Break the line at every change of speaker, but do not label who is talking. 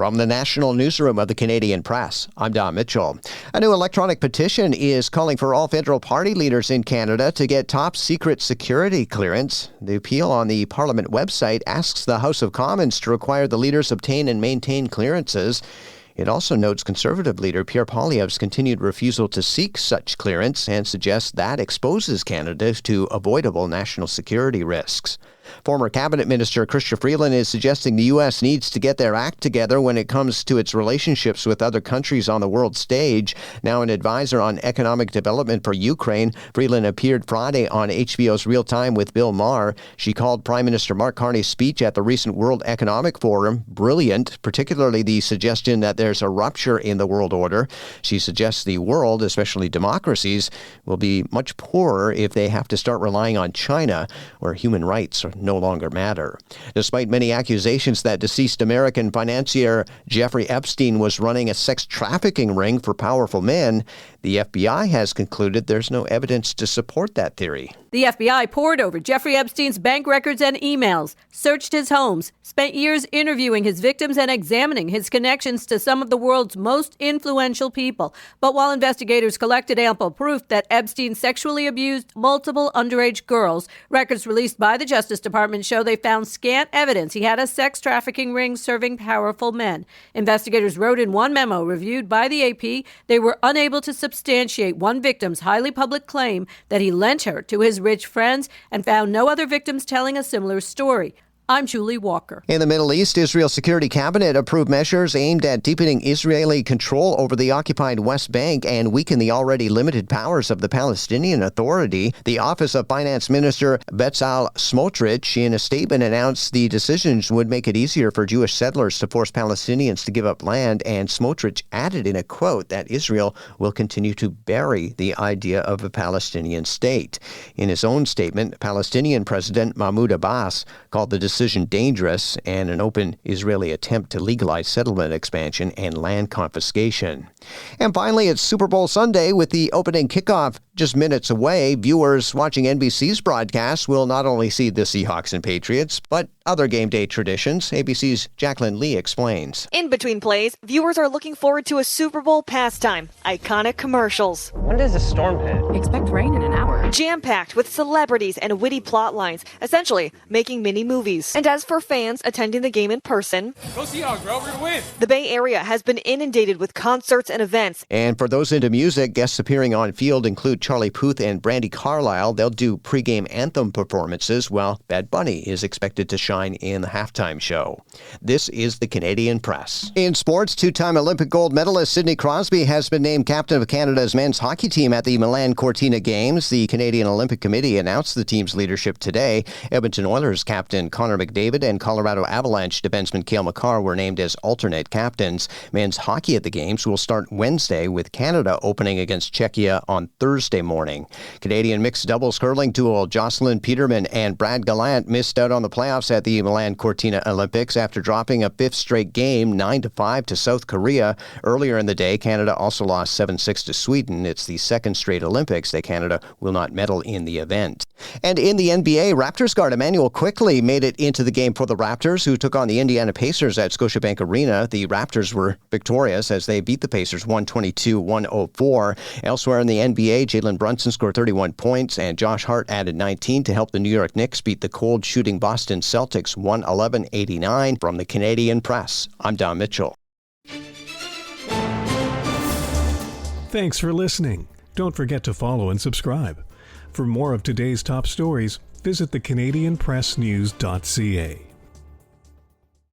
From the National Newsroom of the Canadian Press, I'm Don Mitchell. A new electronic petition is calling for all federal party leaders in Canada to get top-secret security clearance. The appeal on the Parliament website asks the House of Commons to require the leaders obtain and maintain clearances. It also notes Conservative leader Pierre Poilievre's continued refusal to seek such clearance and suggests that exposes Canada to avoidable national security risks. Former Cabinet Minister Freeland is suggesting the U.S. needs to get their act together when it comes to its relationships with other countries on the world stage. Now an advisor on economic development for Ukraine, Freeland appeared Friday on HBO's Real Time with Bill Maher. She called Prime Minister Mark Carney's speech at the recent World Economic Forum brilliant, particularly the suggestion that there's a rupture in the world order. She suggests the world, especially democracies, will be much poorer if they have to start relying on China, where human rights no longer matter. Despite many accusations that deceased American financier Jeffrey Epstein was running a sex trafficking ring for powerful men, the FBI has concluded there's no evidence to support that theory.
The FBI pored over Jeffrey Epstein's bank records and emails, searched his homes, spent years interviewing his victims and examining his connections to some of the world's most influential people. But while investigators collected ample proof that Epstein sexually abused multiple underage girls, records released by the Justice Department show they found scant evidence he had a sex trafficking ring serving powerful men. Investigators wrote in one memo reviewed by the AP they were unable to substantiate one victim's highly public claim that he lent her to his rich friends and found no other victims telling a similar story. I'm Julie Walker.
In the Middle East, Israel's security cabinet approved measures aimed at deepening Israeli control over the occupied West Bank and weaken the already limited powers of the Palestinian Authority. The Office of Finance Minister Bezalel Smotrich, in a statement, announced the decisions would make it easier for Jewish settlers to force Palestinians to give up land, and Smotrich added in a quote that Israel will continue to bury the idea of a Palestinian state. In his own statement, Palestinian President Mahmoud Abbas called the decision dangerous and an open Israeli attempt to legalize settlement expansion and land confiscation. And finally, it's Super Bowl Sunday with the opening kickoff just minutes away. Viewers watching NBC's broadcast will not only see the Seahawks and Patriots, but other game day traditions. ABC's Jacqueline Lee explains.
In between plays, viewers are looking forward to a Super Bowl pastime. Iconic commercials.
When does the storm hit?
Expect rain in an hour.
Jam-packed with celebrities and witty plot lines, essentially making mini movies. And as for fans attending the game in person,
Go Seahawks, bro. We're going to win.
the Bay Area has been inundated with concerts and events.
And for those into music, guests appearing on field include Charlie Puth and Brandi Carlile. They'll do pregame anthem performances, while Bad Bunny is expected to shine in the halftime show. This is the Canadian Press. In sports, two-time Olympic gold medalist Sidney Crosby has been named captain of Canada's men's hockey team at the Milan Cortina Games. The Canadian Olympic Committee announced the team's leadership today. Edmonton Oilers captain Connor McDavid and Colorado Avalanche defenseman Cale Makar were named as alternate captains. Men's hockey at the Games will start Wednesday, with Canada opening against Czechia on Thursday morning. Canadian mixed doubles curling duo Jocelyn Peterman and Brad Gallant missed out on the playoffs at the Milan Cortina Olympics after dropping a fifth straight game 9-5 to South Korea. Earlier in the day, Canada also lost 7-6 to Sweden. It's the second straight Olympics that Canada will not medal in the event. And in the NBA, Raptors guard Emmanuel Quickley made it into the game for the Raptors, who took on the Indiana Pacers at Scotiabank Arena. The Raptors were victorious as they beat the Pacers 122-104. Elsewhere in the NBA, Jalen Brunson scored 31 points, and Josh Hart added 19 to help the New York Knicks beat the cold-shooting Boston Celtics 111-89. From the Canadian Press, I'm Don Mitchell.
Thanks for listening. Don't forget to follow and subscribe. For more of today's top stories, visit thecanadianpressnews.ca.